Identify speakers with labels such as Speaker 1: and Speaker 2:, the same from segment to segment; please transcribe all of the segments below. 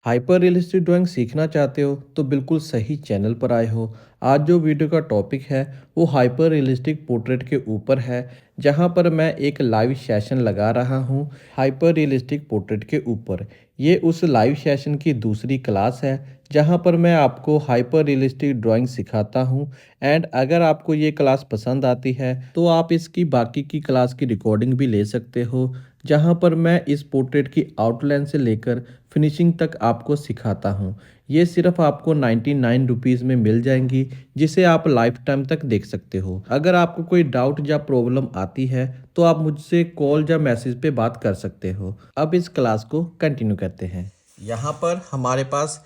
Speaker 1: Hyper realistic drawing सीखना चाहते हो तो बिल्कुल सही चैनल पर आए हो। आज जो वीडियो का टॉपिक है वो हाइपर रियलिस्टिक पोर्ट्रेट के ऊपर है, जहां पर मैं एक लाइव सेशन लगा रहा हूं हाइपर रियलिस्टिक पोर्ट्रेट के ऊपर। ये उस लाइव सेशन की दूसरी क्लास है जहां पर मैं आपको हाइपर रियलिस्टिक ड्राइंग सिखाता हूं। एंड अगर आपको ये क्लास पसंद आती है तो आप इसकी बाकी की क्लास की रिकॉर्डिंग भी ले सकते हो, जहां पर मैं इस पोर्ट्रेट की आउटलाइन से लेकर फिनिशिंग तक आपको सिखाता हूं। ये सिर्फ आपको 99 रुपीज़ में मिल जाएंगी, जिसे आप लाइफ टाइम तक देख सकते हो। अगर आपको कोई डाउट या प्रॉब्लम आती है तो आप मुझसे कॉल या मैसेज पे बात कर सकते हो। अब इस क्लास को कंटिन्यू करते हैं। यहाँ पर हमारे पास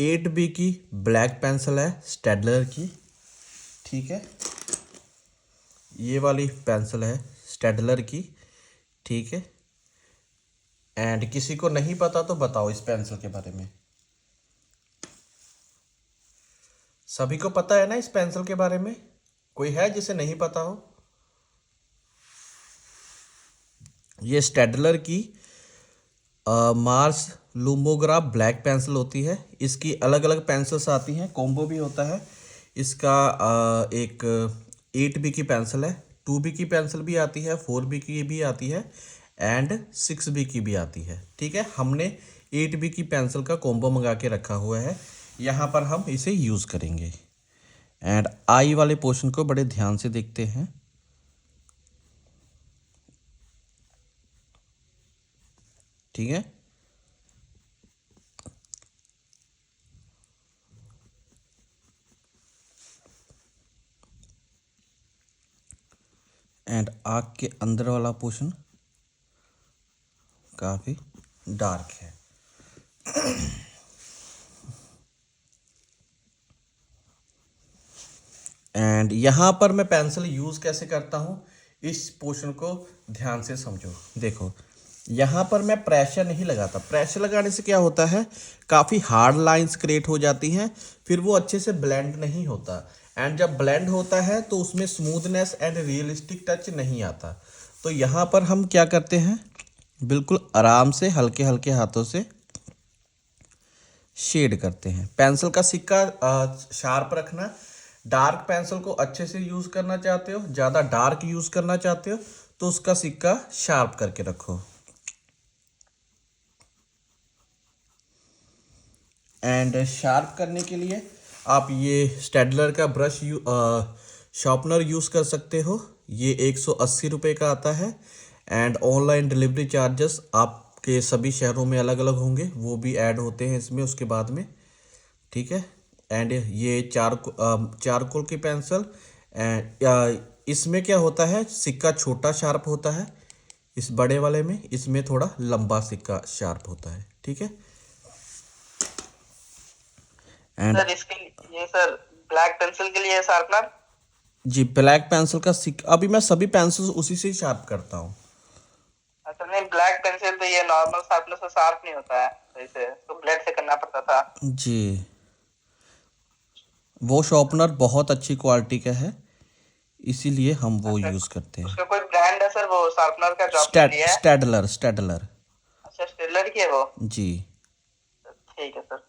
Speaker 1: 8B की ब्लैक पेंसिल है, स्टेडलर की। ठीक है, ये वाली पेंसिल है स्टेडलर की। ठीक है, एंड किसी को नहीं पता तो बताओ इस पेंसिल के बारे में। सभी को पता है ना इस पेंसिल के बारे में? कोई है जिसे नहीं पता हो? ये स्टेडलर की मार्स लुमोग्राफ ब्लैक पेंसिल होती है। इसकी अलग अलग पेंसिल्स आती हैं, कॉम्बो भी होता है इसका। एक 8B की पेंसिल है, 2B की पेंसिल भी आती है, 4B की भी आती है एंड 6B की भी आती है। ठीक है, हमने 8B की पेंसिल का कॉम्बो मंगा के रखा हुआ है, यहाँ पर हम इसे यूज़ करेंगे। एंड आई वाले पोर्शन को बड़े ध्यान से देखते हैं। ठीक है, एंड आँख के अंदर वाला पोर्शन काफ़ी डार्क है। एंड यहाँ पर मैं पेंसिल यूज़ कैसे करता हूँ, इस पोर्शन को ध्यान से समझो। देखो, यहाँ पर मैं प्रेशर नहीं लगाता। प्रेशर लगाने से क्या होता है, काफ़ी हार्ड लाइंस क्रिएट हो जाती हैं, फिर वो अच्छे से ब्लेंड नहीं होता। एंड जब ब्लेंड होता है तो उसमें स्मूथनेस एंड रियलिस्टिक टच नहीं आता। तो यहाँ पर हम क्या करते हैं, बिल्कुल आराम से हल्के हल्के हाथों से शेड करते हैं। पेंसिल का सिक्का शार्प रखना। डार्क पेंसिल को अच्छे से यूज़ करना चाहते हो, ज़्यादा डार्क यूज़ करना चाहते हो तो उसका सिक्का शार्प करके रखो। एंड शार्प करने के लिए आप ये स्टेडलर का ब्रश शार्पनर यूज़ कर सकते हो। ये 180 रुपये का आता है। एंड ऑनलाइन डिलीवरी चार्जेस आपके सभी शहरों में अलग अलग होंगे, वो भी ऐड होते हैं इसमें उसके बाद में। ठीक है, एंड ये चारकोल की पेंसिल। एंड इसमें क्या होता है, सिक्का छोटा शार्प होता है, इस बड़े वाले में इसमें थोड़ा लंबा सिक्का शार्प होता है। ठीक है, एंड
Speaker 2: सर इसके ये सर ब्लैक पेंसिल के लिए शार्पनर।
Speaker 1: जी, ब्लैक पेंसिल का सिक्का अभी मैं सभी पेंसिल उसी से ही शार्प करता हूँ।
Speaker 2: अच्छा, नहीं ब्लैक पेंसिल तो ये नॉर्मल शार्पनर से शार्प नहीं होता है, वैसे तो ब्लेड से करना पड़ता था।
Speaker 1: जी, वो शार्पनर बहुत अच्छी क्वालिटी का है, इसीलिए हम वो
Speaker 2: अच्छा,
Speaker 1: यूज़ करते हैं।
Speaker 2: उसका कोई ब्रांड है सर वो शार्पनर का जो आपने लिया है?
Speaker 1: Staedtler Staedtler.
Speaker 2: अच्छा, स्टेलर की है वो।
Speaker 1: जी,
Speaker 2: ठीक है सर।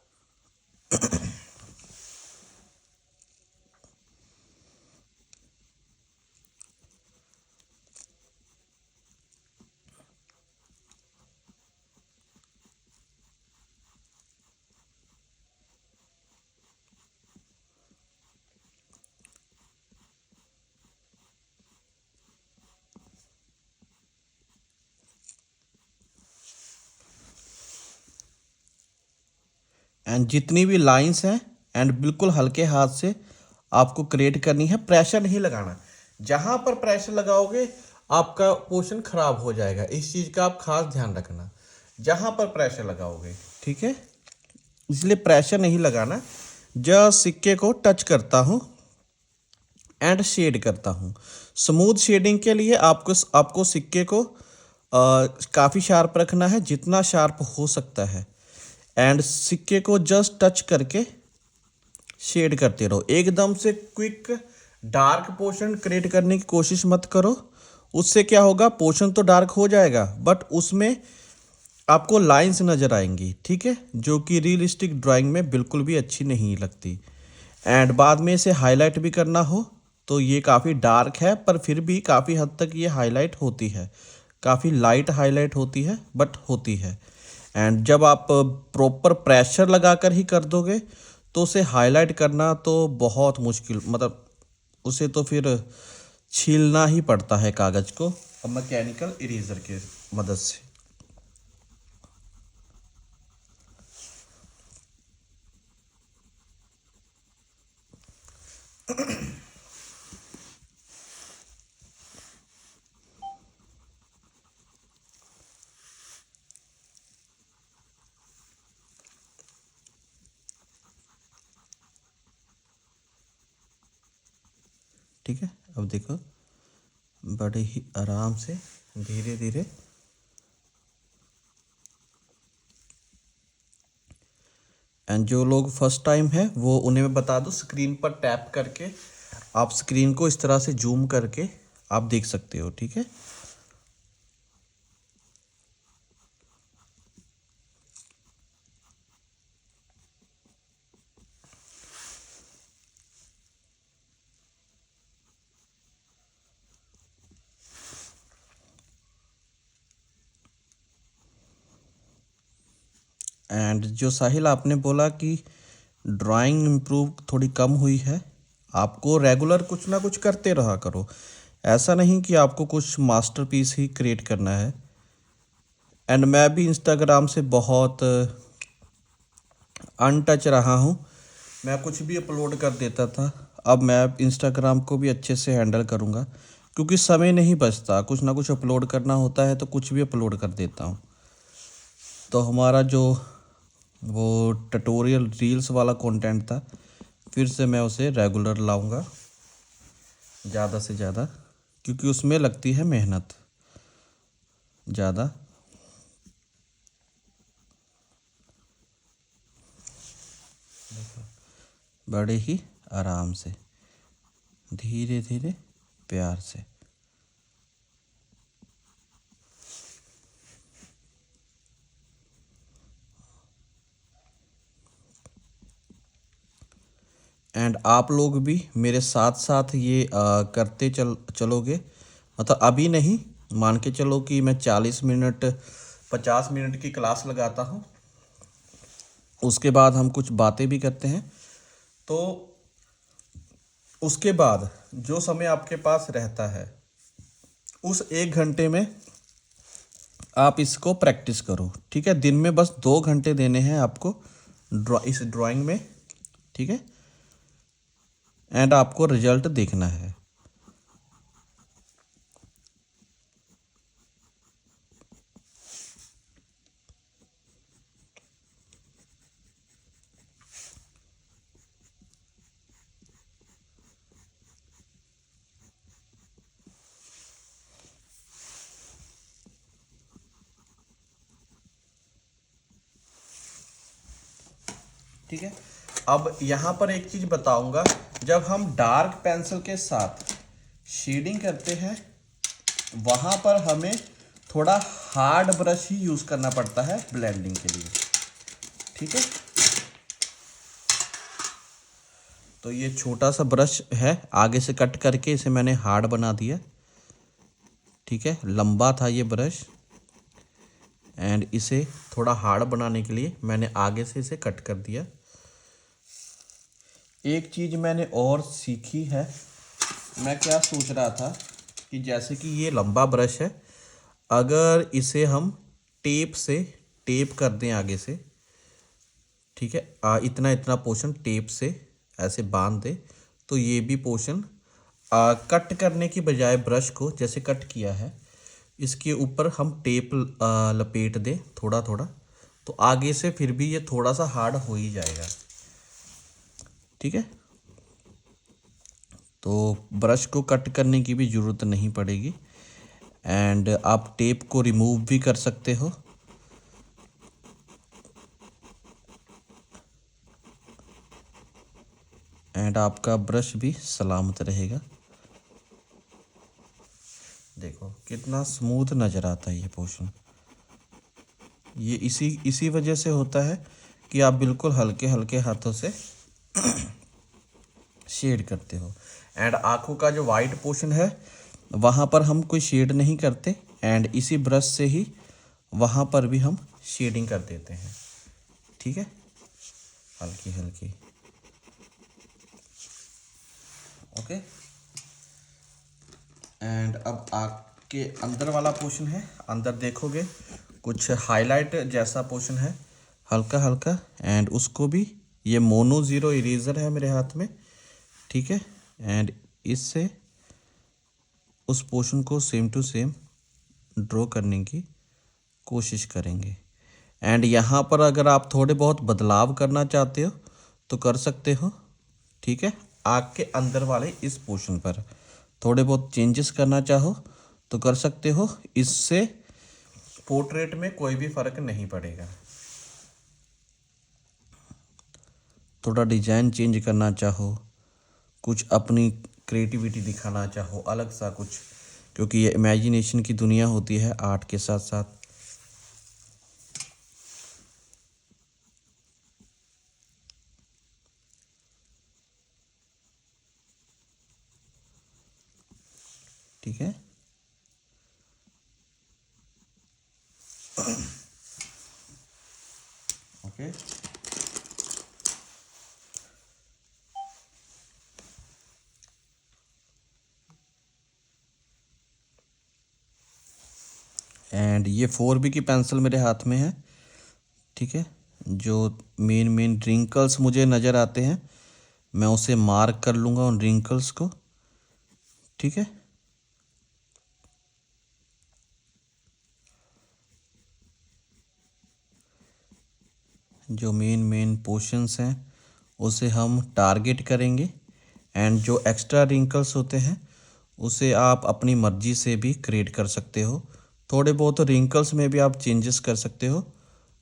Speaker 1: एंड जितनी भी लाइंस हैं एंड बिल्कुल हल्के हाथ से आपको क्रिएट करनी है, प्रेशर नहीं लगाना। जहाँ पर प्रेशर लगाओगे आपका पोर्शन खराब हो जाएगा, इस चीज़ का आप खास ध्यान रखना जहाँ पर प्रेशर लगाओगे। ठीक है, इसलिए प्रेशर नहीं लगाना। जब सिक्के को टच करता हूँ एंड शेड करता हूँ। स्मूथ शेडिंग के लिए आपको सिक्के को काफ़ी शार्प रखना है, जितना शार्प हो सकता है। एंड सिक्के को जस्ट टच करके शेड करते रहो। एकदम से क्विक डार्क पोर्शन क्रिएट करने की कोशिश मत करो, उससे क्या होगा, पोर्शन तो डार्क हो जाएगा बट उसमें आपको लाइंस नज़र आएंगी, ठीक है, जो कि रियलिस्टिक ड्राइंग में बिल्कुल भी अच्छी नहीं लगती। एंड बाद में इसे हाईलाइट भी करना हो तो ये काफ़ी डार्क है, पर फिर भी काफ़ी हद तक ये हाईलाइट होती है, काफ़ी लाइट हाईलाइट होती है, बट होती है। एंड जब आप प्रॉपर प्रेशर लगाकर ही कर दोगे तो उसे हाईलाइट करना तो बहुत मुश्किल, मतलब उसे तो फिर छीलना ही पड़ता है कागज़ को मैकेनिकल इरेजर के मदद से। ठीक है, अब देखो बड़े ही आराम से धीरे धीरे। एंड जो लोग फर्स्ट टाइम है वो उन्हें मैं बता दूं, स्क्रीन पर टैप करके आप स्क्रीन को इस तरह से जूम करके आप देख सकते हो, ठीक है। एंड जो साहिल आपने बोला कि ड्राइंग इम्प्रूव थोड़ी कम हुई है, आपको रेगुलर कुछ ना कुछ करते रहा करो। ऐसा नहीं कि आपको कुछ मास्टरपीस ही क्रिएट करना है। एंड मैं भी इंस्टाग्राम से बहुत अनटच रहा हूँ, मैं कुछ भी अपलोड कर देता था। अब मैं इंस्टाग्राम को भी अच्छे से हैंडल करूँगा, क्योंकि समय नहीं बचता, कुछ ना कुछ अपलोड करना होता है तो कुछ भी अपलोड कर देता हूँ। तो हमारा जो वो ट्यूटोरियल रील्स वाला कंटेंट था, फिर से मैं उसे रेगुलर लाऊंगा ज़्यादा से ज़्यादा, क्योंकि उसमें लगती है मेहनत ज़्यादा। बड़े ही आराम से, धीरे धीरे, प्यार से। एंड आप लोग भी मेरे साथ साथ ये करते चलोगे, मतलब अभी नहीं, मान के चलो कि मैं 40 मिनट 50 मिनट की क्लास लगाता हूँ, उसके बाद हम कुछ बातें भी करते हैं। तो उसके बाद जो समय आपके पास रहता है उस 1 घंटे में आप इसको प्रैक्टिस करो, ठीक है। दिन में बस 2 घंटे देने हैं आपको इस ड्राइंग में, ठीक है। एंड आपको रिजल्ट देखना है। ठीक है, अब यहाँ पर एक चीज़ बताऊंगा, जब हम डार्क पेंसिल के साथ शेडिंग करते हैं वहाँ पर हमें थोड़ा हार्ड ब्रश ही यूज़ करना पड़ता है ब्लेंडिंग के लिए, ठीक है। तो ये छोटा सा ब्रश है, आगे से कट करके इसे मैंने हार्ड बना दिया, ठीक है। लंबा था ये ब्रश, एंड इसे थोड़ा हार्ड बनाने के लिए मैंने आगे से इसे कट कर दिया। एक चीज़ मैंने और सीखी है, मैं क्या सोच रहा था कि जैसे कि ये लंबा ब्रश है, अगर इसे हम टेप से टेप कर दें आगे से, ठीक है, इतना इतना पोर्शन टेप से ऐसे बांध दें, तो ये भी पोर्शन कट करने की बजाय ब्रश को जैसे कट किया है इसके ऊपर हम टेप लपेट दें थोड़ा थोड़ा, तो आगे से फिर भी ये थोड़ा सा हार्ड हो ही जाएगा, ठीक है। तो ब्रश को कट करने की भी ज़रूरत नहीं पड़ेगी, एंड आप टेप को रिमूव भी कर सकते हो। एंड आपका ब्रश भी सलामत रहेगा। देखो कितना स्मूथ नज़र आता है ये पोर्शन, ये इसी वजह से होता है कि आप बिल्कुल हल्के हल्के हाथों से शेड करते हो। एंड आँखों का जो वाइट पोर्शन है वहाँ पर हम कोई शेड नहीं करते, एंड इसी ब्रश से ही वहाँ पर भी हम शेडिंग कर देते हैं। ठीक है, हल्की हल्की। ओके। एंड अब आँख के अंदर वाला पोर्शन है, अंदर देखोगे कुछ हाईलाइट जैसा पोर्शन है हल्का हल्का, एंड उसको भी ये मोनो ज़ीरो इरेज़र है मेरे हाथ में। ठीक है, एंड इससे उस पोर्शन को सेम टू सेम ड्रॉ करने की कोशिश करेंगे। एंड यहाँ पर अगर आप थोड़े बहुत बदलाव करना चाहते हो तो कर सकते हो। ठीक है, आँख के अंदर वाले इस पोर्शन पर थोड़े बहुत चेंजेस करना चाहो तो कर सकते हो, इससे पोर्ट्रेट में कोई भी फ़र्क नहीं पड़ेगा। थोड़ा डिजाइन चेंज करना चाहो, कुछ अपनी क्रिएटिविटी दिखाना चाहो अलग सा कुछ, क्योंकि ये इमेजिनेशन की दुनिया होती है आर्ट के साथ साथ। ठीक है, ओके। एंड ये 4B की पेंसिल मेरे हाथ में है। ठीक है, जो मेन रिंकल्स मुझे नज़र आते हैं मैं उसे मार्क कर लूँगा उन रिंकल्स को। ठीक है, जो मेन पोर्शंस हैं उसे हम टारगेट करेंगे, एंड जो एक्स्ट्रा रिंकल्स होते हैं उसे आप अपनी मर्जी से भी क्रिएट कर सकते हो। थोड़े बहुत रिंकल्स में भी आप चेंजेस कर सकते हो,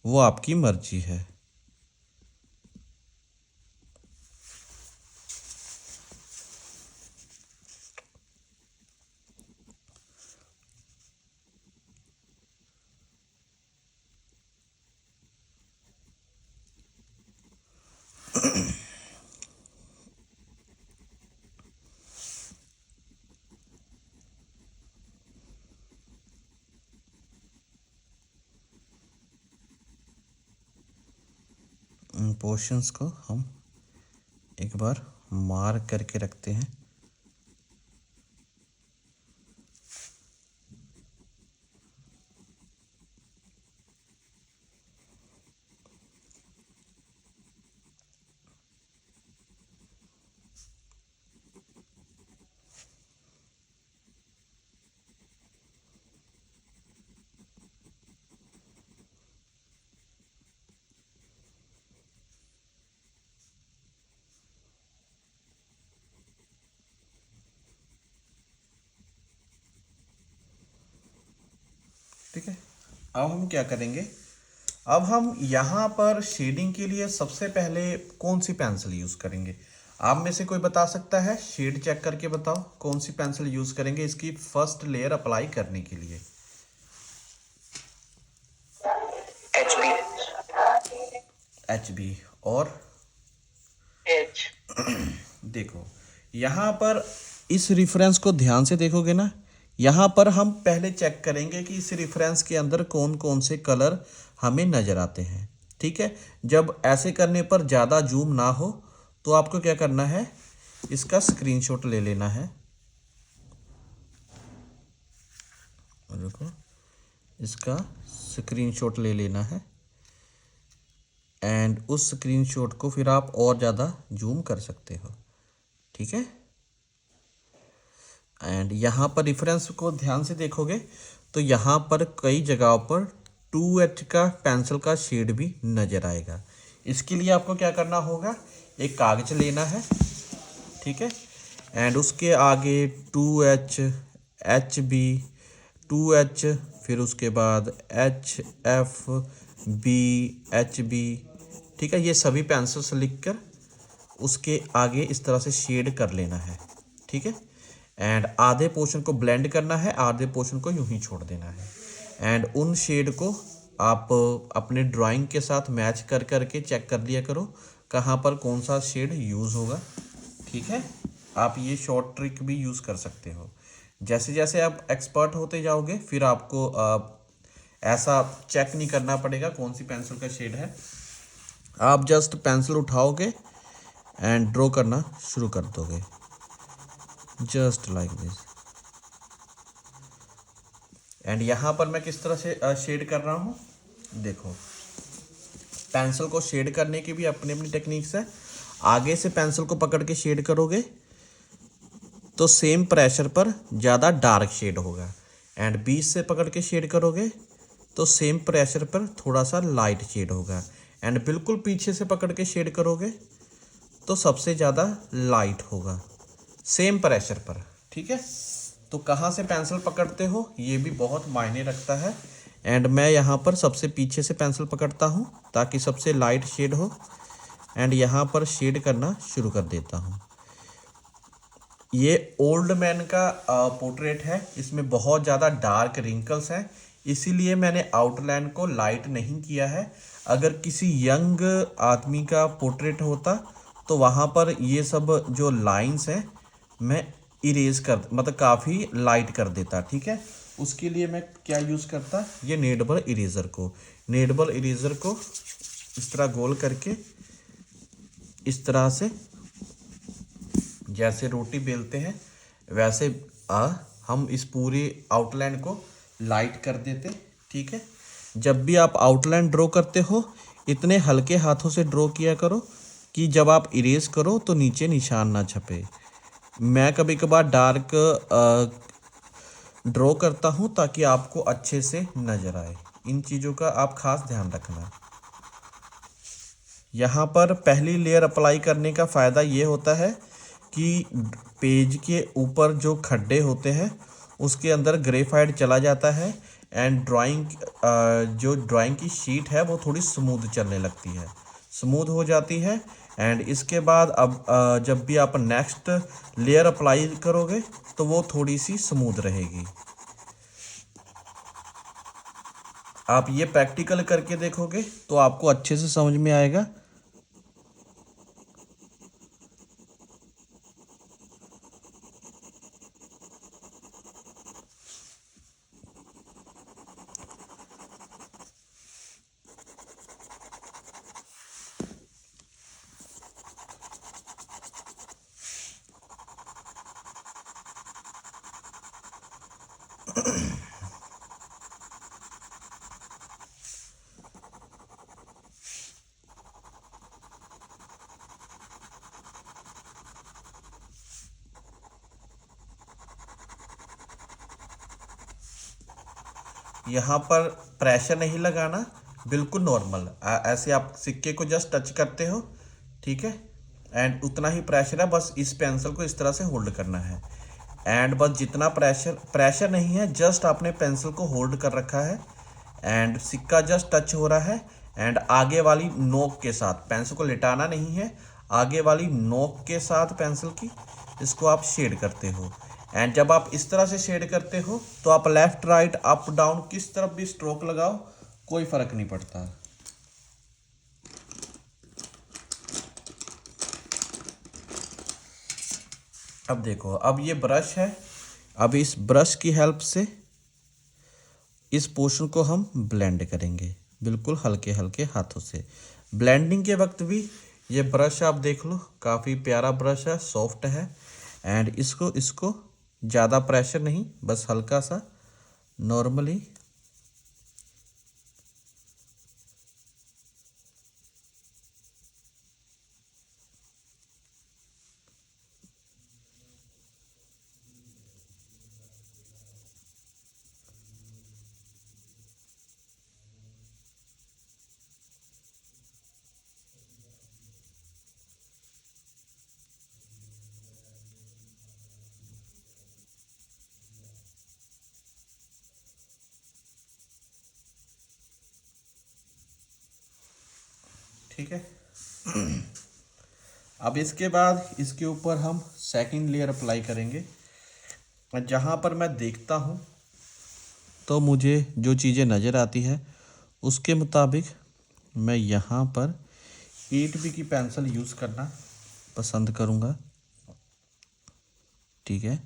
Speaker 1: वो आपकी मर्जी है। इन पोर्शंस को हम एक बार मार्क करके रखते हैं। ठीक है, अब हम क्या करेंगे, अब हम यहाँ पर शेडिंग के लिए सबसे पहले कौन सी पेंसिल यूज़ करेंगे? आप में से कोई बता सकता है? शेड चेक करके बताओ कौन सी पेंसिल यूज़ करेंगे इसकी फर्स्ट लेयर अप्लाई करने के लिए। HB और
Speaker 2: एच।
Speaker 1: देखो यहाँ पर इस रिफरेंस को ध्यान से देखोगे ना, यहाँ पर हम पहले चेक करेंगे कि इस रिफरेंस के अंदर कौन कौन से कलर हमें नज़र आते हैं। ठीक है, जब ऐसे करने पर ज़्यादा जूम ना हो तो आपको क्या करना है, इसका स्क्रीनशॉट ले लेना है। रुको, इसका स्क्रीनशॉट ले लेना है, एंड उस स्क्रीनशॉट को फिर आप और ज़्यादा जूम कर सकते हो। ठीक है, एंड यहाँ पर रेफरेंस को ध्यान से देखोगे तो यहाँ पर कई जगहों पर 2H का पेंसिल का शेड भी नज़र आएगा। इसके लिए आपको क्या करना होगा, एक कागज़ लेना है। ठीक है, एंड उसके आगे 2H, HB, 2H, फिर उसके बाद HFB, HB। ठीक है, ये सभी पेंसिल्स लिखकर उसके आगे इस तरह से शेड कर लेना है। ठीक है, एंड आधे पोर्शन को ब्लेंड करना है, आधे पोर्शन को यूं ही छोड़ देना है, एंड उन शेड को आप अपने ड्राइंग के साथ मैच कर करके चेक कर लिया करो कहाँ पर कौन सा शेड यूज़ होगा। ठीक है, आप ये शॉर्ट ट्रिक भी यूज़ कर सकते हो। जैसे जैसे आप एक्सपर्ट होते जाओगे फिर आपको ऐसा चेक नहीं करना पड़ेगा कौन सी पेंसिल का शेड है। आप जस्ट पेंसिल उठाओगे एंड ड्रॉ करना शुरू कर दोगे, जस्ट लाइक दिस। एंड यहाँ पर मैं किस तरह से शेड कर रहा हूँ, देखो। पेंसिल को शेड करने की भी अपनी अपनी टेक्निक्स है। आगे से पेंसिल को पकड़ के शेड करोगे तो सेम प्रेशर पर ज़्यादा डार्क शेड होगा, एंड बीच से पकड़ के शेड करोगे तो सेम प्रेशर पर थोड़ा सा लाइट शेड होगा, एंड बिल्कुल पीछे से पकड़ के शेड करोगे तो सबसे ज़्यादा लाइट होगा सेम प्रेशर पर। ठीक है, तो कहाँ से पेंसिल पकड़ते हो ये भी बहुत मायने रखता है। एंड मैं यहाँ पर सबसे पीछे से पेंसिल पकड़ता हूँ ताकि सबसे लाइट शेड हो, एंड यहाँ पर शेड करना शुरू कर देता हूँ। ये ओल्ड मैन का पोर्ट्रेट है, इसमें बहुत ज़्यादा डार्क रिंकल्स हैं, इसीलिए मैंने आउटलाइन को लाइट नहीं किया है। अगर किसी यंग आदमी का पोर्ट्रेट होता तो वहाँ पर ये सब जो लाइंस हैं मैं इरेज कर मतलब काफ़ी लाइट कर देता। ठीक है, उसके लिए मैं क्या यूज़ करता, ये नेडबल इरेज़र को इस तरह गोल करके इस तरह से जैसे रोटी बेलते हैं वैसे हम इस पूरी आउटलाइन को लाइट कर देते। ठीक है, जब भी आप आउटलाइन ड्रॉ करते हो इतने हल्के हाथों से ड्रॉ किया करो कि जब आप इरेज करो तो नीचे निशान ना छपे। मैं कभी कभार डार्क ड्रॉ करता हूँ ताकि आपको अच्छे से नज़र आए। इन चीज़ों का आप खास ध्यान रखना। यहाँ पर पहली लेयर अप्लाई करने का फ़ायदा ये होता है कि पेज के ऊपर जो खड्डे होते हैं उसके अंदर ग्रेफाइट चला जाता है, एंड जो ड्राइंग की शीट है वो थोड़ी स्मूथ चलने लगती है, स्मूथ हो जाती है। एंड इसके बाद अब जब भी आप नेक्स्ट लेयर अप्लाई करोगे तो वो थोड़ी सी स्मूथ रहेगी। आप ये प्रैक्टिकल करके देखोगे तो आपको अच्छे से समझ में आएगा। यहाँ पर प्रेशर नहीं लगाना, बिल्कुल नॉर्मल ऐसे आप सिक्के को जस्ट टच करते हो। ठीक है, एंड उतना ही प्रेशर है, बस इस पेंसिल को इस तरह से होल्ड करना है। एंड बस जितना प्रेशर नहीं है, जस्ट आपने पेंसिल को होल्ड कर रखा है एंड सिक्का जस्ट टच हो रहा है, एंड आगे वाली नोक के साथ पेंसिल को लिटाना नहीं है, आगे वाली नोक के साथ पेंसिल की इसको आप शेड करते हो। एंड जब आप इस तरह से शेड करते हो तो आप लेफ्ट राइट अप डाउन किस तरफ भी स्ट्रोक लगाओ कोई फर्क नहीं पड़ता। अब देखो, अब ये ब्रश है, अब इस ब्रश की हेल्प से इस पोर्शन को हम ब्लेंड करेंगे बिल्कुल हल्के हल्के हाथों से। ब्लेंडिंग के वक्त भी ये ब्रश आप देख लो, काफ़ी प्यारा ब्रश है, सॉफ्ट है, एंड इसको ज़्यादा प्रेशर नहीं, बस हल्का सा नॉर्मली ठीक है। अब इसके बाद इसके ऊपर हम सेकंड लेयर अप्लाई करेंगे। जहाँ पर मैं देखता हूँ तो मुझे जो चीज़ें नज़र आती है उसके मुताबिक मैं यहाँ पर 8B की पेंसिल यूज़ करना पसंद करूँगा। ठीक है,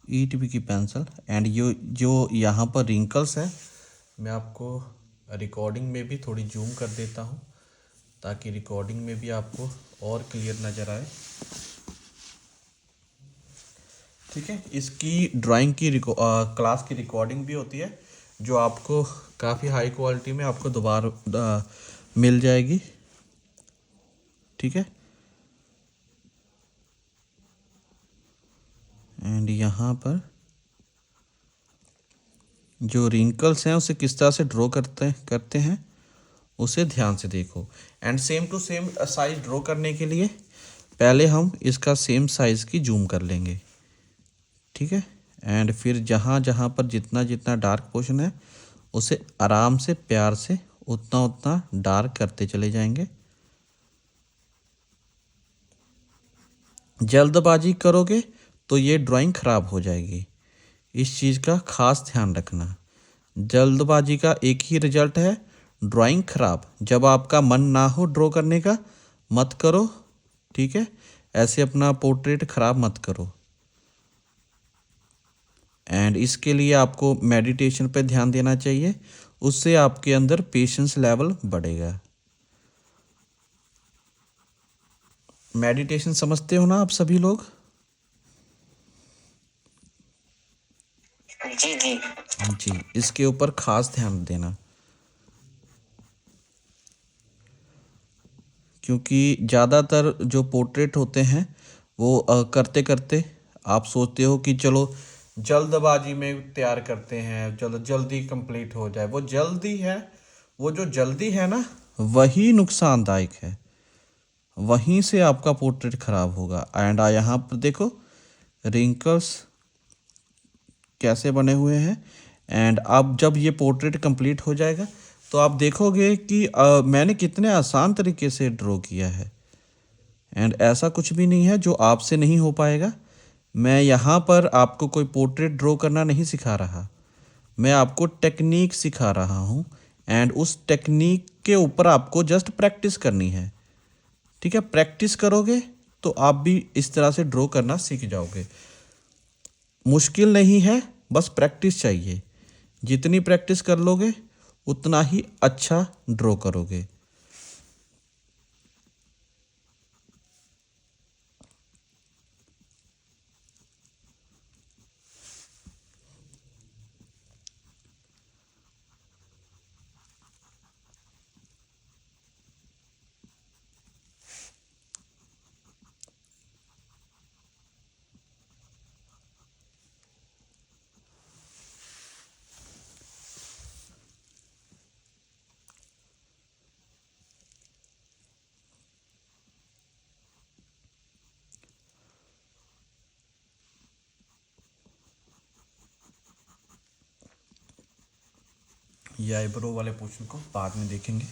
Speaker 1: 8B की पेंसिल। एंड जो यहाँ पर रिंकल्स है, मैं आपको रिकॉर्डिंग में भी थोड़ी जूम कर देता हूँ ताकि रिकॉर्डिंग में भी आपको और क्लियर नज़र आए। ठीक है, इसकी ड्राइंग की क्लास की रिकॉर्डिंग भी होती है जो आपको काफ़ी हाई क्वालिटी में आपको दोबारा मिल जाएगी। ठीक है, एंड यहाँ पर जो रिंकल्स हैं उसे किस तरह से ड्रॉ करते हैं उसे ध्यान से देखो। And same to same size draw करने के लिए पहले हम इसका सेम साइज़ की जूम कर लेंगे। ठीक है, एंड फिर जहाँ जहाँ पर जितना जितना डार्क पोर्शन है उसे आराम से प्यार से उतना उतना डार्क करते चले जाएंगे। जल्दबाजी करोगे तो ये ड्राइंग ख़राब हो जाएगी, इस चीज़ का खास ध्यान रखना। जल्दबाजी का एक ही रिजल्ट है, ड्राइंग ख़राब। जब आपका मन ना हो ड्रॉ करने का, मत करो। ठीक है, ऐसे अपना पोर्ट्रेट ख़राब मत करो। एंड इसके लिए आपको मेडिटेशन पे ध्यान देना चाहिए, उससे आपके अंदर पेशेंस लेवल बढ़ेगा। मेडिटेशन समझते हो ना आप सभी लोग?
Speaker 2: जी जी।
Speaker 1: जी, इसके ऊपर खास ध्यान देना, क्योंकि ज़्यादातर जो पोर्ट्रेट होते हैं वो करते करते आप सोचते हो कि चलो जल्दबाजी में तैयार करते हैं, चलो जल्दी कंप्लीट हो जाए। वो जल्दी है, वो जो जल्दी है ना, वही नुकसानदायक है, वहीं से आपका पोर्ट्रेट ख़राब होगा। एंड यहाँ पर देखो रिंकल्स कैसे बने हुए हैं। एंड अब जब ये पोर्ट्रेट कंप्लीट हो जाएगा तो आप देखोगे कि मैंने कितने आसान तरीके से ड्रॉ किया है। एंड ऐसा कुछ भी नहीं है जो आपसे नहीं हो पाएगा। मैं यहाँ पर आपको कोई पोर्ट्रेट ड्रॉ करना नहीं सिखा रहा, मैं आपको टेक्निक सिखा रहा हूँ। एंड उस टेक्निक के ऊपर आपको जस्ट प्रैक्टिस करनी है। ठीक है, प्रैक्टिस करोगे तो आप भी इस तरह से ड्रॉ करना सीख जाओगे। मुश्किल नहीं है, बस प्रैक्टिस चाहिए। जितनी प्रैक्टिस कर लोगे उतना ही अच्छा ड्रॉ करोगे। ये आईब्रो वाले पोर्शन को बाद में देखेंगे।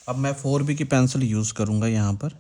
Speaker 1: अब मैं 4B की पेंसिल यूज़ करूँगा यहाँ पर।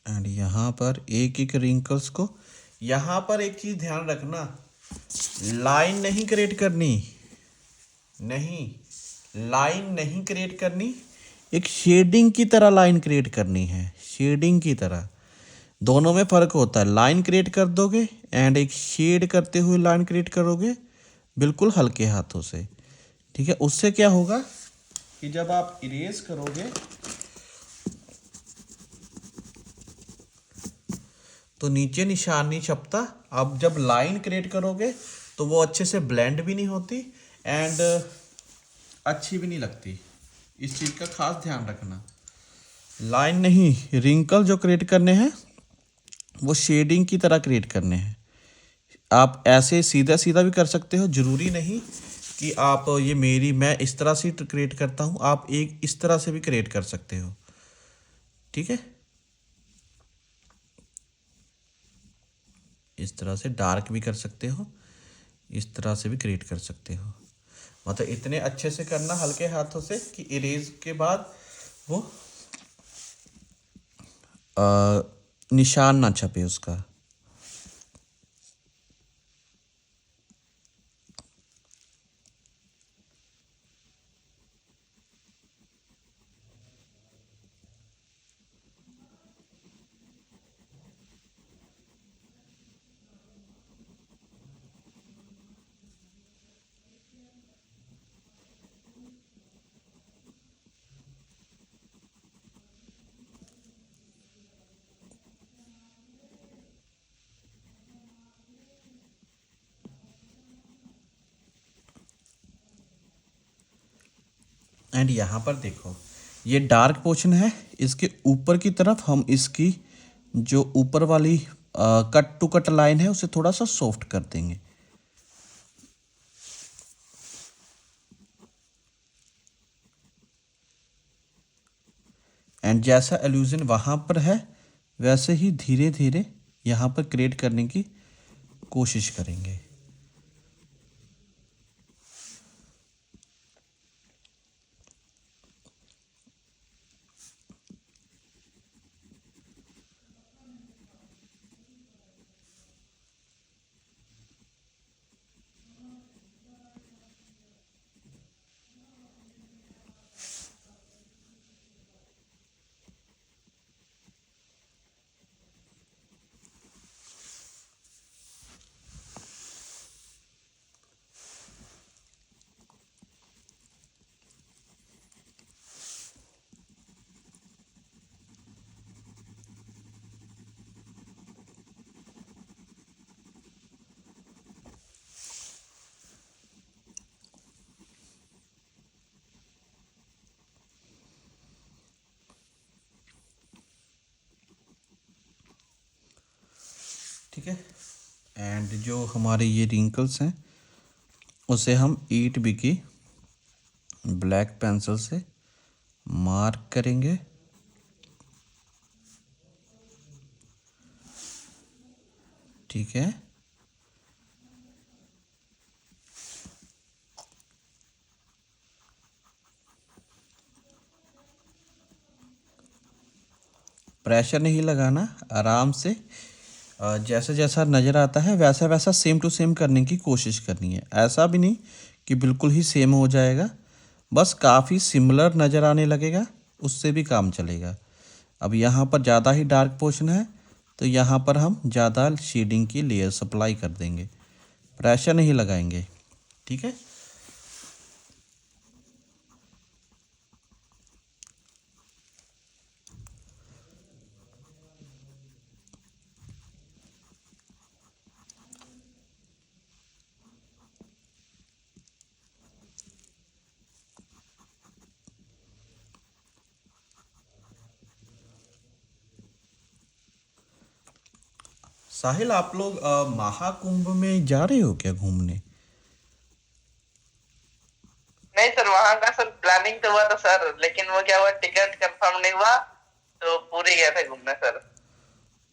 Speaker 1: एंड यहाँ पर एक एक रिंकल्स को, यहाँ पर एक चीज़ ध्यान रखना, लाइन नहीं क्रिएट करनी, नहीं लाइन नहीं क्रिएट करनी, एक शेडिंग की तरह लाइन क्रिएट करनी है, शेडिंग की तरह। दोनों में फ़र्क होता है, लाइन क्रिएट कर दोगे एंड एक शेड करते हुए लाइन क्रिएट करोगे बिल्कुल हल्के हाथों से, ठीक है। उससे क्या होगा कि जब आप इरेज करोगे तो नीचे निशान नहीं छपता। आप जब लाइन क्रिएट करोगे तो वो अच्छे से ब्लेंड भी नहीं होती एंड अच्छी भी नहीं लगती। इस चीज़ का खास ध्यान रखना, लाइन नहीं, रिंकल जो क्रिएट करने हैं वो शेडिंग की तरह क्रिएट करने हैं। आप ऐसे सीधा सीधा भी कर सकते हो, ज़रूरी नहीं कि आप ये मैं इस तरह से क्रिएट करता हूँ, आप एक इस तरह से भी क्रिएट कर सकते हो, ठीक है। इस तरह से डार्क भी कर सकते हो, इस तरह से भी क्रिएट कर सकते हो। मतलब इतने अच्छे से करना हल्के हाथों से कि इरेज के बाद वो निशान ना छपे उसका। एंड यहाँ पर देखो, ये डार्क पोर्शन है, इसके ऊपर की तरफ हम इसकी जो ऊपर वाली कट टू कट लाइन है उसे थोड़ा सा सॉफ्ट कर देंगे। एंड जैसा एल्यूजन वहाँ पर है वैसे ही धीरे धीरे यहाँ पर क्रिएट करने की कोशिश करेंगे। ठीक है। एंड जो हमारे ये रिंकल्स हैं उसे हम ईट बी की ब्लैक पेंसिल से मार्क करेंगे। ठीक है। प्रेशर नहीं लगाना, आराम से जैसा जैसा नज़र आता है वैसा वैसा सेम टू सेम करने की कोशिश करनी है। ऐसा भी नहीं कि बिल्कुल ही सेम हो जाएगा, बस काफ़ी सिमिलर नज़र आने लगेगा, उससे भी काम चलेगा। अब यहाँ पर ज़्यादा ही डार्क पोर्शन है तो यहाँ पर हम ज़्यादा शेडिंग की लेयर सप्लाई कर देंगे, प्रेशर नहीं लगाएंगे। ठीक है। साहिल, आप लोग महाकुंभ में जा रहे हो क्या घूमने?
Speaker 2: नहीं सर, वहां का सर प्लानिंग तो हुआ था सर, लेकिन वो क्या हुआ, टिकट कंफर्म नहीं हुआ तो पूरी गए थे घूमने सर।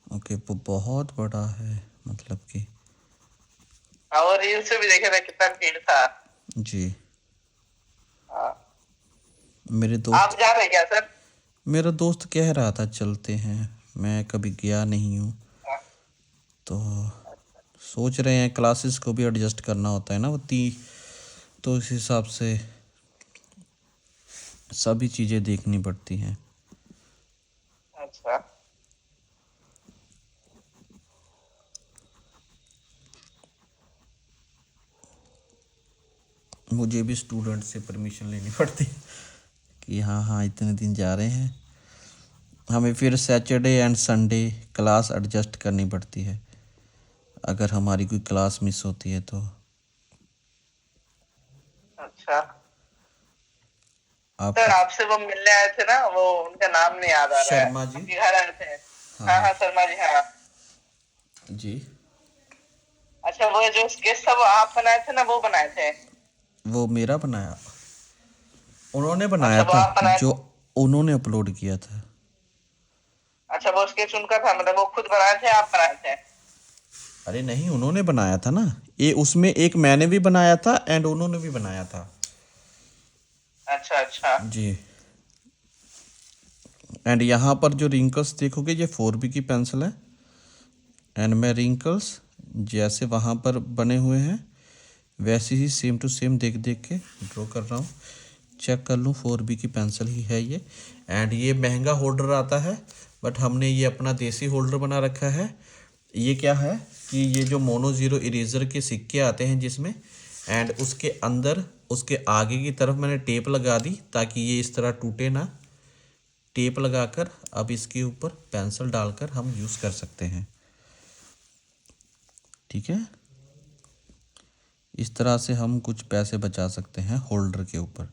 Speaker 1: ओके, वो बहुत बड़ा है मतलब कि।
Speaker 2: और रील से भी देखे थे कितना भीड़ था।
Speaker 1: जी।
Speaker 2: हाँ।
Speaker 1: मेरे
Speaker 2: आप
Speaker 1: दोस्त
Speaker 2: जा रहे हैं क्या सर?
Speaker 1: मेरा दोस्त कह रहा था चलते हैं, मैं कभी गया नहीं हूँ, तो सोच रहे हैं क्लासेस को भी एडजस्ट करना होता है ना वो तो इस हिसाब से सभी चीज़ें देखनी पड़ती हैं।
Speaker 2: अच्छा।
Speaker 1: मुझे भी स्टूडेंट से परमिशन लेनी पड़ती है कि हाँ हाँ इतने दिन जा रहे हैं, हमें फिर Saturday and Sunday class adjust करनी पड़ती है अगर हमारी कोई क्लास मिस होती है तो।
Speaker 2: अच्छा
Speaker 1: आप
Speaker 2: सर, आपसे वो मिलने आए थे ना, वो उनका नाम नहीं याद आ रहा है,
Speaker 1: शर्मा जी।
Speaker 2: आपके घर आए थे।
Speaker 1: हाँ
Speaker 2: हाँ
Speaker 1: हाँ
Speaker 2: हाँ शर्मा जी, हाँ।
Speaker 1: जी।
Speaker 2: अच्छा, वो जो स्केच था वो आप बनाए थे ना, वो बनाए थे?
Speaker 1: वो मेरा बनाया, उन्होंने
Speaker 2: अच्छा,
Speaker 1: बनाया
Speaker 2: वो
Speaker 1: था,
Speaker 2: आप बनाए
Speaker 1: जो
Speaker 2: थे?
Speaker 1: उन्होंने अपलोड किया था।
Speaker 2: अच्छा, वो स्केच उनका था, मतलब वो खुद बनाए थे, आप बनाए थे?
Speaker 1: अरे नहीं, उन्होंने बनाया था ना, ये उसमें एक मैंने भी बनाया था एंड उन्होंने भी बनाया था।
Speaker 2: अच्छा अच्छा।
Speaker 1: जी। एंड यहाँ पर जो रिंकल्स देखोगे ये 4B की पेंसिल है, एंड मैं रिंकल्स जैसे वहाँ पर बने हुए हैं वैसे ही सेम टू सेम देख देख के ड्रॉ कर रहा हूँ। चेक कर लूँ 4B की पेंसिल ही है ये। एंड ये महंगा होल्डर आता है, बट हमने ये अपना देसी होल्डर बना रखा है। ये क्या है कि ये जो मोनो ज़ीरो इरेज़र के सिक्के आते हैं जिसमें, एंड उसके अंदर उसके आगे की तरफ मैंने टेप लगा दी ताकि ये इस तरह टूटे ना। टेप लगाकर अब इसके ऊपर पेंसिल डालकर हम यूज़ कर सकते हैं। ठीक है, इस तरह से हम कुछ पैसे बचा सकते हैं होल्डर के ऊपर।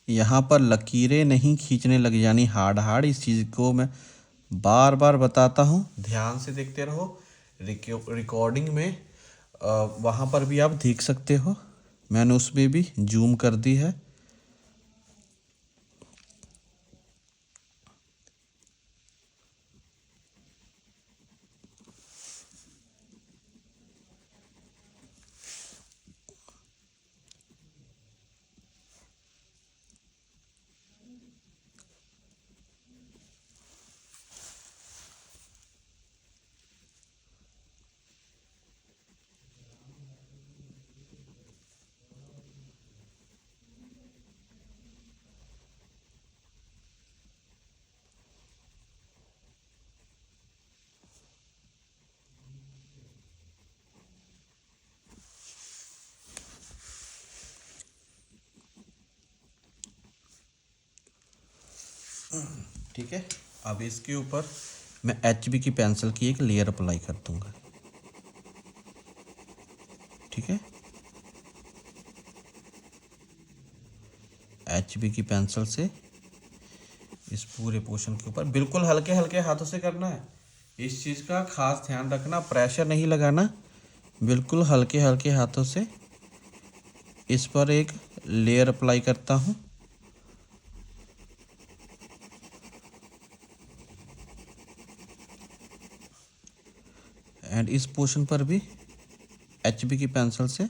Speaker 1: यहाँ पर लकीरें नहीं खींचने लग जानी हार्ड हार्ड, इस चीज़ को मैं बार बार बताता हूँ, ध्यान से देखते रहो। रिकॉर्डिंग में वहाँ पर भी आप देख सकते हो, मैंने उसमें भी जूम कर दी है। ठीक है, अब इसके ऊपर मैं HB की पेंसिल की एक लेयर अप्लाई कर दूंगा। ठीक है, HB की पेंसिल से इस पूरे पोर्शन के ऊपर बिल्कुल हल्के हल्के हाथों से करना है। इस चीज़ का खास ध्यान रखना, प्रेशर नहीं लगाना, बिल्कुल हल्के हल्के हाथों से इस पर एक लेयर अप्लाई करता हूँ। एंड इस पोर्शन पर भी HB की पेंसिल से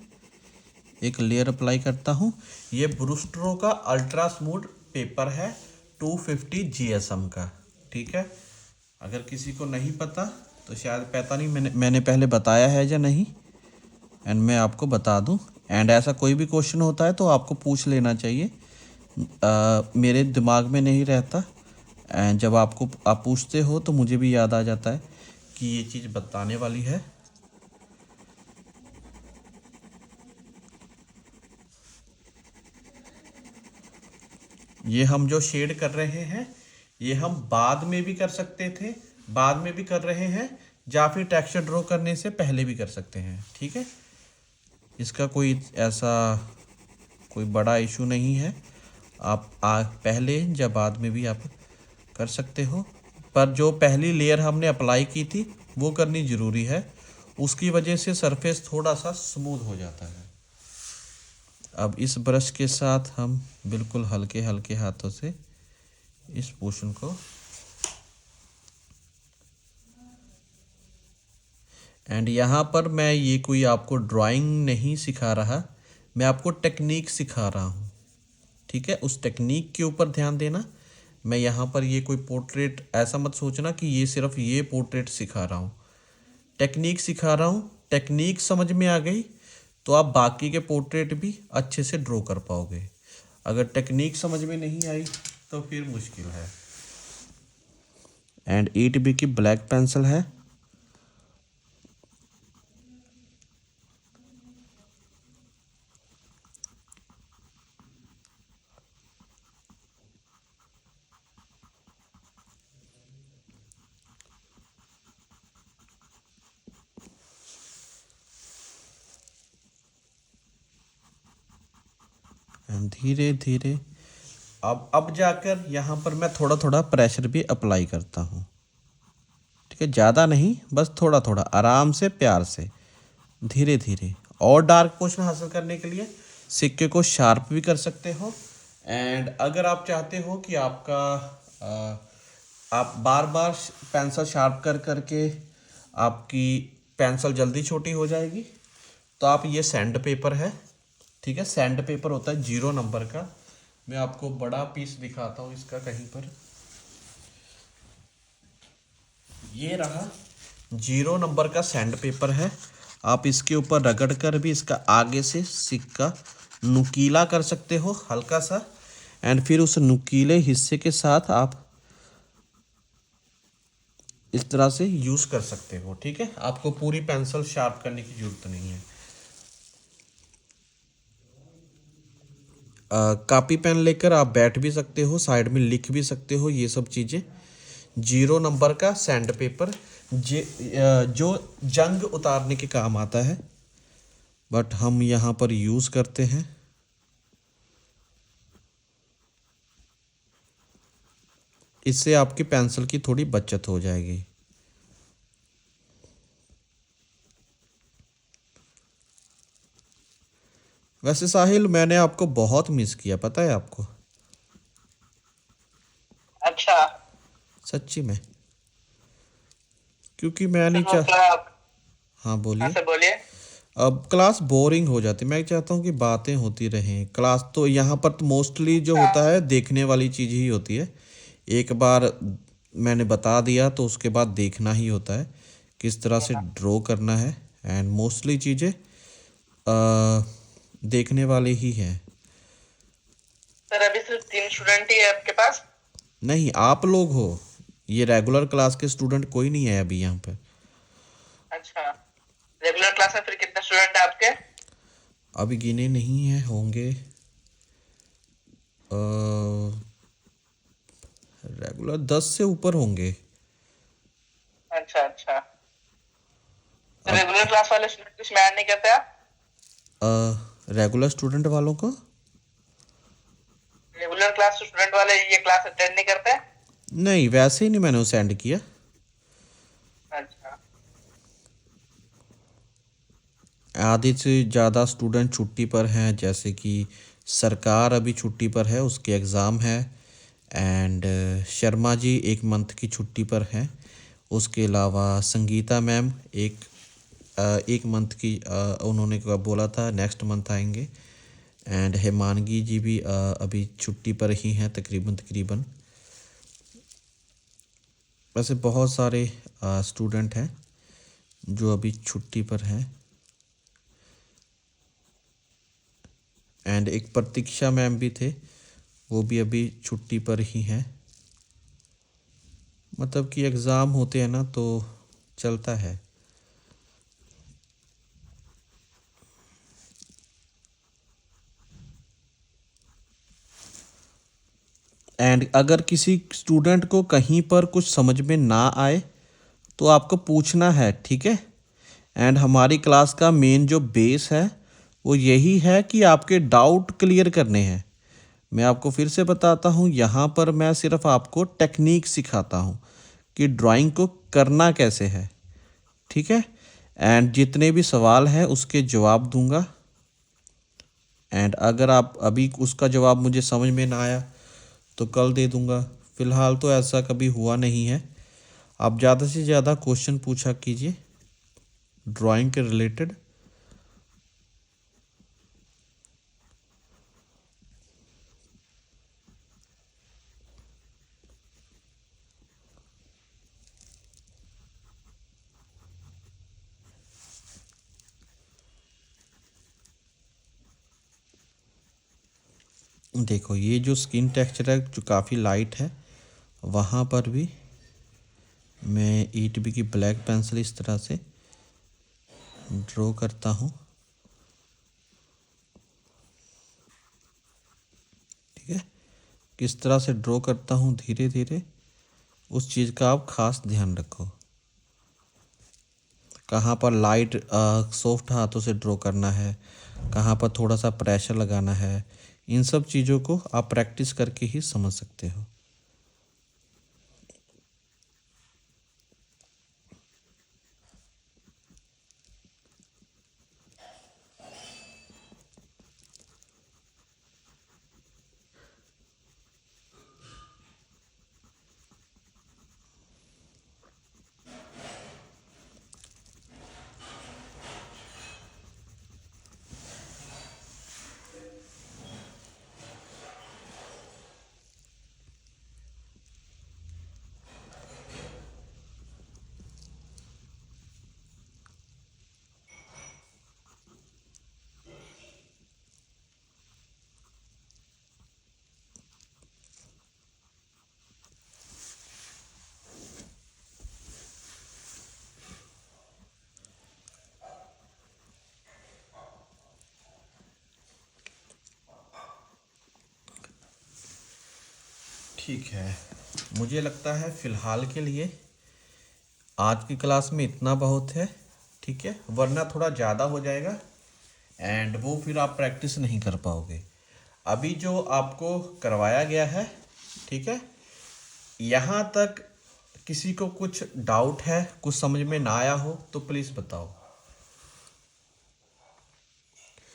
Speaker 1: एक लेयर अप्लाई करता हूँ। ये ब्रूस्टरो का अल्ट्रा स्मूथ पेपर है 250 GSM का। ठीक है, अगर किसी को नहीं पता तो शायद पता नहीं मैंने पहले बताया है या नहीं। एंड मैं आपको बता दूं। एंड ऐसा कोई भी क्वेश्चन होता है तो आपको पूछ लेना चाहिए, मेरे दिमाग में नहीं रहता। एंड जब आप पूछते हो तो मुझे भी याद आ जाता है कि ये चीज़ बताने वाली है। ये हम जो शेड कर रहे हैं ये हम बाद में भी कर सकते थे, बाद में भी कर रहे हैं, या फिर टेक्सचर ड्रॉ करने से पहले भी कर सकते हैं। ठीक है, इसका कोई ऐसा कोई बड़ा इशू नहीं है। आप पहले या बाद में भी आप कर सकते हो, पर जो पहली लेयर हमने अप्लाई की थी वो करनी ज़रूरी है, उसकी वजह से सरफेस थोड़ा सा स्मूथ हो जाता है। अब इस ब्रश के साथ हम बिल्कुल हल्के हल्के हाथों से इस पोर्शन को, एंड यहाँ पर मैं ये कोई आपको ड्राइंग नहीं सिखा रहा, मैं आपको टेक्निक सिखा रहा हूँ। ठीक है, उस टेक्निक के ऊपर ध्यान देना। मैं यहाँ पर ये कोई पोर्ट्रेट ऐसा मत सोचना कि ये सिर्फ ये पोर्ट्रेट सिखा रहा हूँ, टेक्निक सिखा रहा हूँ। टेक्निक समझ में आ गई तो आप बाकी के पोर्ट्रेट भी अच्छे से ड्रॉ कर पाओगे। अगर टेक्निक समझ में नहीं आई तो फिर मुश्किल है। एंड 8B की ब्लैक पेंसिल है। एंड धीरे धीरे अब जाकर यहाँ पर मैं थोड़ा थोड़ा प्रेशर भी अप्लाई करता हूँ। ठीक है, ज़्यादा नहीं, बस थोड़ा थोड़ा आराम से प्यार से धीरे धीरे। और डार्क पोर्शन हासिल करने के लिए सिक्के को शार्प भी कर सकते हो। एंड अगर आप चाहते हो कि आपका आप बार बार पेंसिल शार्प कर करके आपकी पेंसिल जल्दी छोटी हो जाएगी, तो आप ये सैंड पेपर है, ठीक है, सैंड पेपर होता है 0 नंबर का। मैं आपको बड़ा पीस दिखाता हूँ इसका कहीं पर। ये रहा 0 नंबर का सैंड पेपर है। आप इसके ऊपर रगड़ कर भी इसका आगे से सिक्का नुकीला कर सकते हो हल्का सा। एंड फिर उस नुकीले हिस्से के साथ आप इस तरह से यूज़ कर सकते हो। ठीक है, आपको पूरी पेंसिल शार्प करने की ज़रूरत नहीं है। कॉपी पेन लेकर आप बैठ भी सकते हो, साइड में लिख भी सकते हो ये सब चीज़ें। 0 नंबर का सैंड पेपर जो जंग उतारने के काम आता है, बट हम यहाँ पर यूज़ करते हैं। इससे आपकी पेंसिल की थोड़ी बचत हो जाएगी। वैसे साहिल, मैंने आपको बहुत मिस किया, पता है आपको?
Speaker 2: अच्छा।
Speaker 1: सच्ची में, क्योंकि मैं
Speaker 2: सर
Speaker 1: नहीं
Speaker 2: वो
Speaker 1: चाह।
Speaker 2: क्लास।
Speaker 1: हाँ
Speaker 2: हाँ
Speaker 1: बोलिए।
Speaker 2: सर बोलिए।
Speaker 1: अब क्लास बोरिंग हो जाती, मैं चाहता हूँ कि बातें होती रहें। क्लास तो यहाँ पर तो मोस्टली जो
Speaker 2: अच्छा।
Speaker 1: होता है देखने वाली चीज़ ही होती है। एक बार मैंने बता दिया तो उसके बाद देखना ही होता है किस तरह से ड्रॉ करना है। एंड मोस्टली चीज़ें देखने वाले ही हैं।
Speaker 2: सर अभी सिर्फ 3 स्टूडेंट ही है आपके पास?
Speaker 1: नहीं, आप लोग हो, ये रेगुलर क्लास के स्टूडेंट कोई नहीं है अभी यहाँ पर।
Speaker 2: अच्छा, रेगुलर क्लास में फिर कितने स्टूडेंट है आपके?
Speaker 1: अभी गिने नहीं है, होंगे रेगुलर 10 से ऊपर होंगे।
Speaker 2: अच्छा अच्छा। तो
Speaker 1: अब
Speaker 2: रेगुलर क्लास वाले स्टूडेंट इसमें ऐड नहीं करते आप?
Speaker 1: रेगुलर स्टूडेंट वालों को
Speaker 2: रेगुलर क्लास स्टूडेंट वाले ये क्लास अटेंड नहीं करते?
Speaker 1: नहीं, वैसे ही नहीं मैंने उसे सेंड किया।
Speaker 2: अच्छा।
Speaker 1: आधे से ज़्यादा स्टूडेंट छुट्टी पर हैं, जैसे कि सरकार अभी छुट्टी पर है, उसके एग्ज़ाम है। एंड शर्मा जी 1 मंथ की छुट्टी पर हैं। उसके अलावा संगीता मैम 1 मंथ की उन्होंने बोला था नेक्स्ट मंथ आएंगे। एंड हेमानगी जी भी अभी छुट्टी पर ही हैं तकरीबन तकरीबन। वैसे बहुत सारे स्टूडेंट हैं जो अभी छुट्टी पर हैं। एंड एक प्रतीक्षा मैम भी थे, वो भी अभी छुट्टी पर ही हैं। मतलब कि एग्ज़ाम होते हैं ना तो चलता है। एंड अगर किसी स्टूडेंट को कहीं पर कुछ समझ में ना आए तो आपको पूछना है, ठीक है। एंड हमारी क्लास का मेन जो बेस है वो यही है कि आपके डाउट क्लियर करने हैं। मैं आपको फिर से बताता हूँ, यहाँ पर मैं सिर्फ आपको टेक्निक सिखाता हूँ कि ड्राइंग को करना कैसे है, ठीक है। एंड जितने भी सवाल हैं उसके जवाब दूंगा। एंड अगर आप अभी उसका जवाब मुझे समझ में ना आया तो कल दे दूंगा। फ़िलहाल तो ऐसा कभी हुआ नहीं है। आप ज़्यादा से ज़्यादा क्वेश्चन पूछा कीजिए ड्राइंग के रिलेटेड। देखो ये जो स्किन टेक्सचर है जो काफ़ी लाइट है, वहाँ पर भी मैं ईट बी की ब्लैक पेंसिल इस तरह से ड्रॉ करता हूँ, ठीक है। किस तरह से ड्रॉ करता हूँ धीरे धीरे, उस चीज़ का आप खास ध्यान रखो। कहाँ पर लाइट सॉफ्ट हाथों से ड्रॉ करना है, कहाँ पर थोड़ा सा प्रेशर लगाना है, इन सब चीज़ों को आप प्रैक्टिस करके ही समझ सकते हो। ठीक है, मुझे लगता है फ़िलहाल के लिए आज की क्लास में इतना बहुत है, ठीक है। वरना थोड़ा ज़्यादा हो जाएगा एंड वो फिर आप प्रैक्टिस नहीं कर पाओगे। अभी जो आपको करवाया गया है, ठीक है, यहाँ तक किसी को कुछ डाउट है, कुछ समझ में ना आया हो तो प्लीज़ बताओ।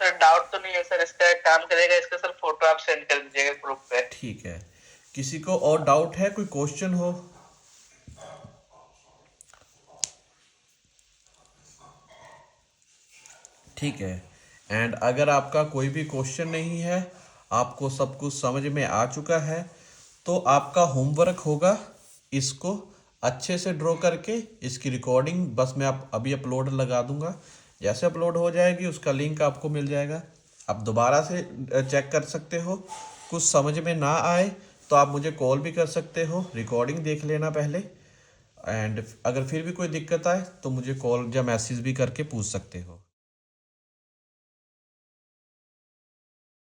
Speaker 2: सर डाउट तो नहीं है सर, इसका एक काम करेगा, इसका सर फोटो आप सेंड कर दीजिएगा ग्रुप पे।
Speaker 1: ठीक है, किसी को और डाउट है, कोई क्वेश्चन हो? ठीक है। एंड अगर आपका कोई भी क्वेश्चन नहीं है, आपको सब कुछ समझ में आ चुका है, तो आपका होमवर्क होगा इसको अच्छे से ड्रॉ करके, इसकी रिकॉर्डिंग बस मैं आप अभी अपलोड लगा दूंगा। जैसे अपलोड हो जाएगी उसका लिंक आपको मिल जाएगा, आप दोबारा से चेक कर सकते हो। कुछ समझ में ना आए तो आप मुझे कॉल भी कर सकते हो, रिकॉर्डिंग देख लेना पहले। एंड अगर फिर भी कोई दिक्कत आए तो मुझे कॉल या मैसेज भी करके पूछ सकते हो।